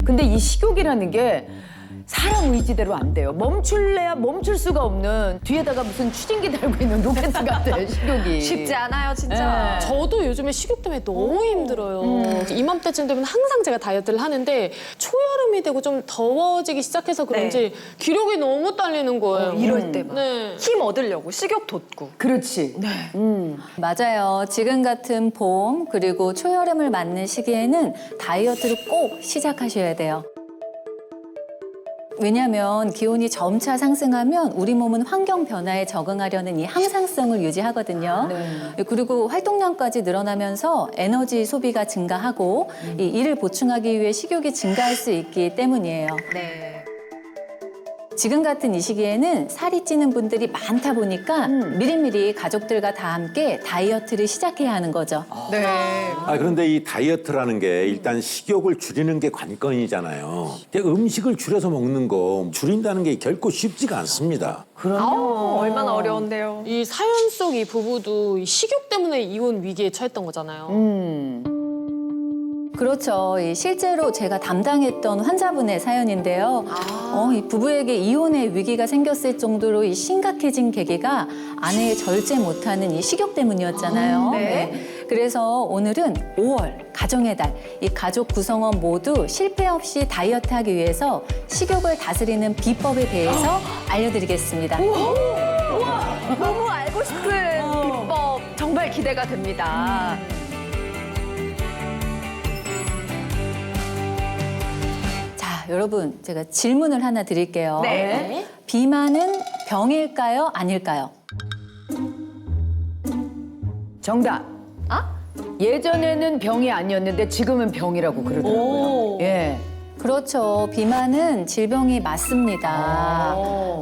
근데 이 식욕이라는 게 사람 의지대로 안 돼요. 멈출래야 멈출 수가 없는 뒤에다가 무슨 추진기 달고 있는 로켓 같아요, 식욕이. 쉽지 않아요, 진짜. 네. 저도 요즘에 식욕 때문에 너무 힘들어요. 이맘때쯤 되면 항상 제가 다이어트를 하는데 초여름이 되고 좀 더워지기 시작해서 그런지 기력이 너무 딸리는 거예요. 이럴 때 막. 네. 힘 얻으려고 식욕 돋고. 그렇지. 맞아요. 지금 같은 봄 그리고 초여름을 맞는 시기에는 다이어트를 꼭 시작하셔야 돼요. 왜냐하면 기온이 점차 상승하면 우리 몸은 환경 변화에 적응하려는 이 항상성을 유지하거든요. 그리고 활동량까지 늘어나면서 에너지 소비가 증가하고 이를 보충하기 위해 식욕이 증가할 수 있기 때문이에요. 네. 지금 같은 이 시기에는 살이 찌는 분들이 많다 보니까 미리미리 가족들과 다 함께 다이어트를 시작해야 하는 거죠. 네. 그런데 이 다이어트라는 게 일단 식욕을 줄이는 게 관건이잖아요. 근데 음식을 줄여서 먹는 거 줄인다는 게 결코 쉽지가 않습니다. 얼마나 어려운데요. 이 사연 속 이 부부도 이 식욕 때문에 이혼 위기에 처했던 거잖아요. 그렇죠. 실제로 제가 담당했던 환자분의 사연인데요. 이 부부에게 이혼의 위기가 생겼을 정도로 이 심각해진 계기가 아내의 절제 못하는 이 식욕 때문이었잖아요. 네. 그래서 오늘은 5월 가정의 달, 이 가족 구성원 모두 실패 없이 다이어트하기 위해서 식욕을 다스리는 비법에 대해서 알려드리겠습니다. 너무 알고 싶은 비법 정말 기대가 됩니다. 자, 여러분 제가 질문을 하나 드릴게요. 네. 비만은 병일까요? 아닐까요? 정답. 예전에는 병이 아니었는데 지금은 병이라고 그러더라고요. 예. 그렇죠. 비만은 질병이 맞습니다.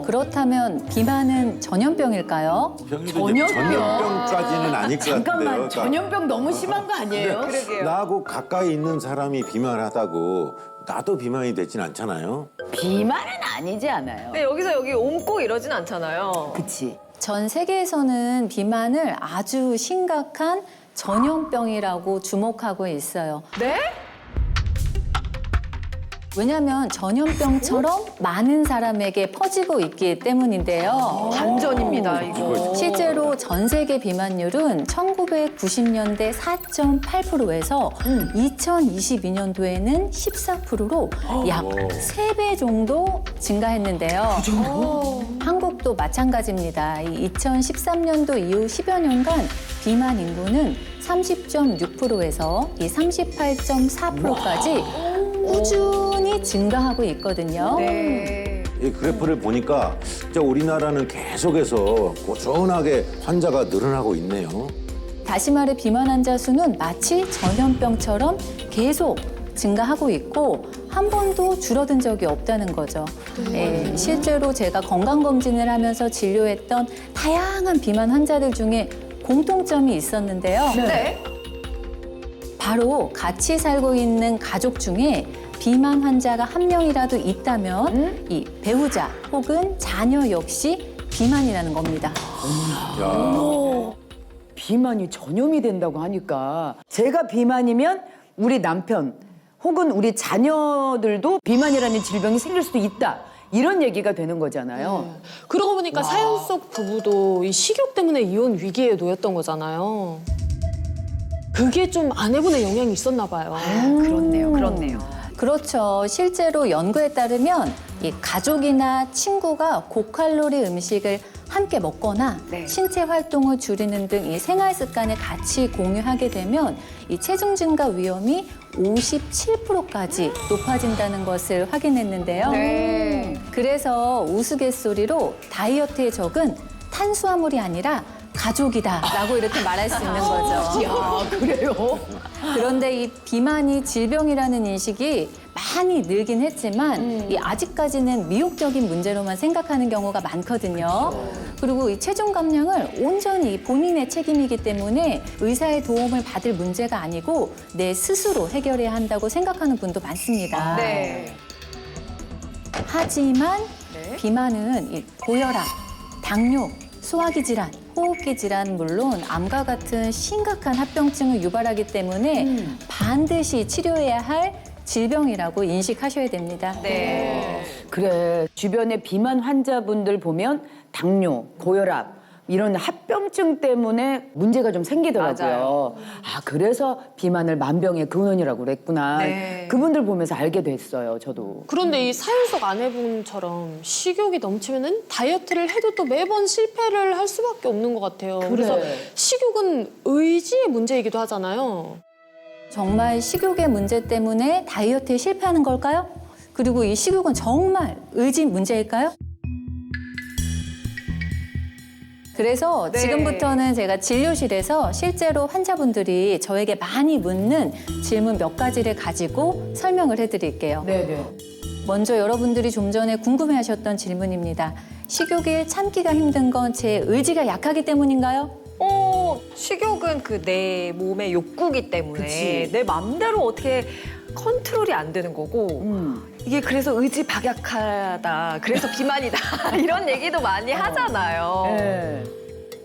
그렇다면 비만은 전염병일까요? 전염병까지는 아닐 것 같은데요. 잠깐만, 그러니까 전염병 너무 심한 거 아니에요? 그러게요. 나하고 가까이 있는 사람이 비만하다고 나도 비만이 되진 않잖아요. 비만은 아니지 않아요. 근데 여기서 여기 옮고 이러진 않잖아요. 그치. 전 세계에서는 비만을 아주 심각한 전염병이라고 주목하고 있어요. 네? 왜냐하면 전염병처럼 많은 사람에게 퍼지고 있기 때문인데요. 반전입니다, 이거. 실제로 전 세계 비만율은 1990년대 4.8%에서 2022년도에는 14%로 약 3배 정도 증가했는데요. 한국도 마찬가지입니다. 2013년도 이후 10여 년간 비만 인구는 30.6%에서 38.4%까지 꾸준히 증가하고 있거든요. 네. 이 그래프를 보니까 진짜 우리나라는 계속해서 꾸준하게 환자가 늘어나고 있네요. 다시 말해 비만 환자 수는 마치 전염병처럼 계속 증가하고 있고 한 번도 줄어든 적이 없다는 거죠. 실제로 제가 건강검진을 하면서 진료했던 다양한 비만 환자들 중에 공통점이 있었는데요. 네. 바로 같이 살고 있는 가족 중에 비만 환자가 한 명이라도 있다면 이 배우자 혹은 자녀 역시 비만이라는 겁니다. 야, 비만이 전염이 된다고 하니까 제가 비만이면 우리 남편 혹은 우리 자녀들도 비만이라는 질병이 생길 수도 있다. 이런 얘기가 되는 거잖아요. 그러고 보니까 사연 속 부부도 이 식욕 때문에 이혼 위기에 놓였던 거잖아요. 그게 좀 아내분의 영향이 있었나 봐요. 그렇네요, 그렇네요. 그렇죠. 실제로 연구에 따르면 이 가족이나 친구가 고칼로리 음식을 함께 먹거나 네. 신체 활동을 줄이는 등 이 생활 습관을 같이 공유하게 되면 이 체중 증가 위험이 57%까지 높아진다는 것을 확인했는데요. 네. 그래서 우스갯소리로 다이어트의 적은 탄수화물이 아니라 가족이다라고 이렇게 말할 수 있는 거죠. 야, 그래요? 그런데 이 비만이 질병이라는 인식이 많이 늘긴 했지만 이 아직까지는 미혹적인 문제로만 생각하는 경우가 많거든요. 그리고 이 체중 감량을 온전히 본인의 책임이기 때문에 의사의 도움을 받을 문제가 아니고 내 스스로 해결해야 한다고 생각하는 분도 많습니다. 네. 하지만 네. 비만은 이 고혈압, 당뇨, 소화기 질환, 호흡기 질환 물론 암과 같은 심각한 합병증을 유발하기 때문에 반드시 치료해야 할 질병이라고 인식하셔야 됩니다. 네. 그래, 주변의 비만 환자분들 보면 당뇨, 고혈압 이런 합병증 때문에 문제가 좀 생기더라고요. 맞아요. 아, 그래서 비만을 만병의 근원이라고 그랬구나. 네. 그분들 보면서 알게 됐어요, 저도. 그런데 이 사연 속 아내분처럼 식욕이 넘치면은 다이어트를 해도 또 매번 실패를 할 수밖에 없는 것 같아요. 그래. 그래서 식욕은 의지의 문제이기도 하잖아요. 정말 식욕의 문제 때문에 다이어트에 실패하는 걸까요? 그리고 이 식욕은 정말 의지 문제일까요? 그래서 네. 지금부터는 제가 진료실에서 실제로 환자분들이 저에게 많이 묻는 질문 몇 가지를 가지고 설명을 해드릴게요. 네네. 먼저 여러분들이 좀 전에 궁금해하셨던 질문입니다. 식욕에 참기가 힘든 건 제 의지가 약하기 때문인가요? 식욕은 그 내 몸의 욕구기 때문에 그치. 내 맘대로 어떻게 컨트롤이 안 되는 거고 이게 그래서 의지 박약하다. 그래서 비만이다. 이런 얘기도 많이 하잖아요. 네.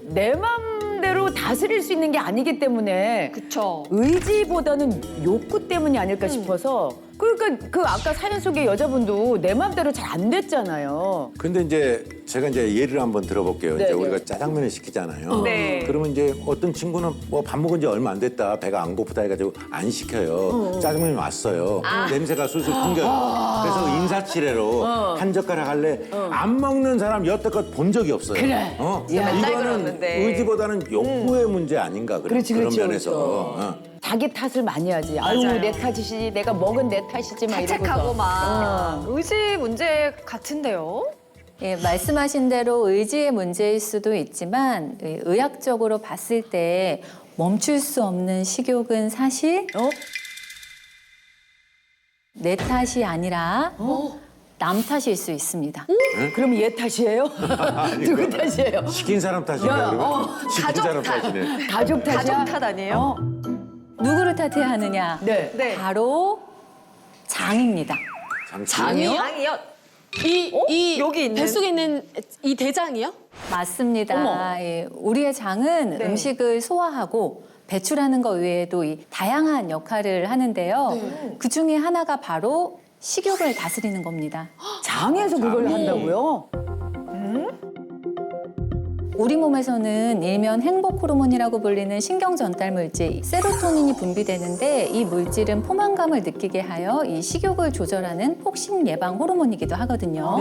내 맘대로 다스릴 수 있는 게 아니기 때문에 그쵸. 의지보다는 욕구 때문이 아닐까 싶어서 그러니까 그 아까 사연 속의 여자분도 내 맘대로 잘 안 됐잖아요. 근데 이제 제가 이제 예를 한번 들어볼게요. 이제 네네. 우리가 짜장면을 시키잖아요. 네. 그러면 이제 어떤 친구는 뭐 밥 먹은 지 얼마 안 됐다, 배가 안 고프다 해가지고 안 시켜요. 짜장면이 왔어요. 냄새가 술술 풍겨요. 그래서 인사치레로 한 젓가락 할래 안 먹는 사람 여태껏 본 적이 없어요. 그래. 맨날 이거는 그러는데. 의지보다는 욕구의 문제 아닌가 그런 그렇지, 그렇지, 면에서. 그렇죠. 자기 탓을 많이 하지. 아유, 맞아요. 내 탓이지. 내가 먹은 내 탓이지. 막 자책하고 이러고서. 막 의지 문제 같은데요. 예, 말씀하신 대로 의지의 문제일 수도 있지만 의학적으로 봤을 때 멈출 수 없는 식욕은 사실 내 탓이 아니라 남 탓일 수 있습니다. 그럼 얘 탓이에요? 누구 탓이에요? 시킨 사람 탓인가 야, 그러면? 시킨 가족 사람 탓. 탓이네. 가족 탓이야? 가족 탓 아니에요? 누구를 탓해야 하느냐? 네. 네. 바로 장입니다. 장이요? 장이요? 이 여기 있는- 뱃속에 있는 이 대장이요? 맞습니다. 예, 우리의 장은 네. 음식을 소화하고 배출하는 것 외에도 이 다양한 역할을 하는데요. 그 중에 하나가 바로 식욕을 다스리는 겁니다. 장에서 그걸 한다고요? 우리 몸에서는 일면 행복 호르몬이라고 불리는 신경 전달 물질 세로토닌이 분비되는데 이 물질은 포만감을 느끼게 하여 이 식욕을 조절하는 폭식 예방 호르몬이기도 하거든요.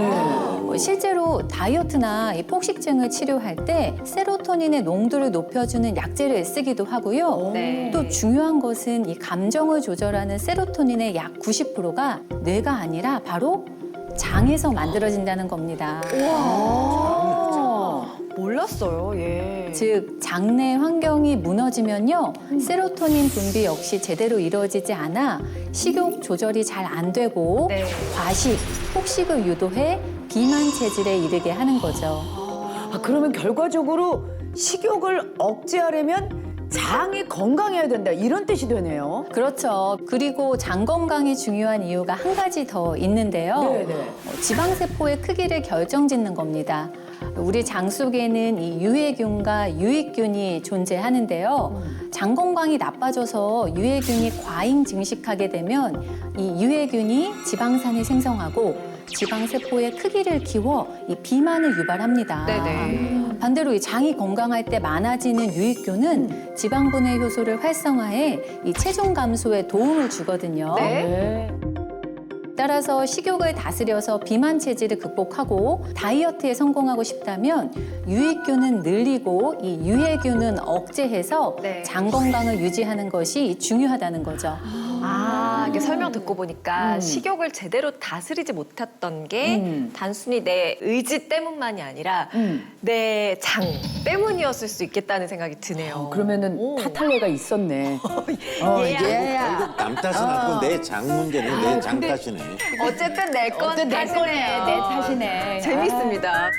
실제로 다이어트나 이 폭식증을 치료할 때 세로토닌의 농도를 높여주는 약제를 쓰기도 하고요. 네. 또 중요한 것은 이 감정을 조절하는 세로토닌의 약 90%가 뇌가 아니라 바로 장에서 만들어진다는 겁니다. 몰랐어요. 예. 즉 장내 환경이 무너지면요 세로토닌 분비 역시 제대로 이루어지지 않아 식욕 조절이 잘 안 되고 네. 과식, 폭식을 유도해 비만 체질에 이르게 하는 거죠. 아, 그러면 결과적으로 식욕을 억제하려면 장이 건강해야 된다. 이런 뜻이 되네요. 그렇죠. 그리고 장 건강이 중요한 이유가 한 가지 더 있는데요. 네네. 지방세포의 크기를 결정짓는 겁니다. 우리 장 속에는 이 유해균과 유익균이 존재하는데요. 장 건강이 나빠져서 유해균이 과잉 증식하게 되면 이 유해균이 지방산을 생성하고 지방세포의 크기를 키워 이 비만을 유발합니다. 네네. 반대로 이 장이 건강할 때 많아지는 유익균은 지방분해 효소를 활성화해 이 체중 감소에 도움을 주거든요. 네. 네. 따라서 식욕을 다스려서 비만 체질을 극복하고 다이어트에 성공하고 싶다면 유익균은 늘리고 이 유해균은 억제해서 네. 장 건강을 유지하는 것이 중요하다는 거죠. 이게 설명 듣고 보니까 식욕을 제대로 다스리지 못했던 게 단순히 내 의지 때문만이 아니라 내 장 때문이었을 수 있겠다는 생각이 드네요. 그러면은 탓할 애가 있었네. 얘야. 결국 남 탓은 아니고 내 장 문제네. 내 장 탓이네. 어쨌든 내 건 내 거네. 내 탓이네. 재밌습니다.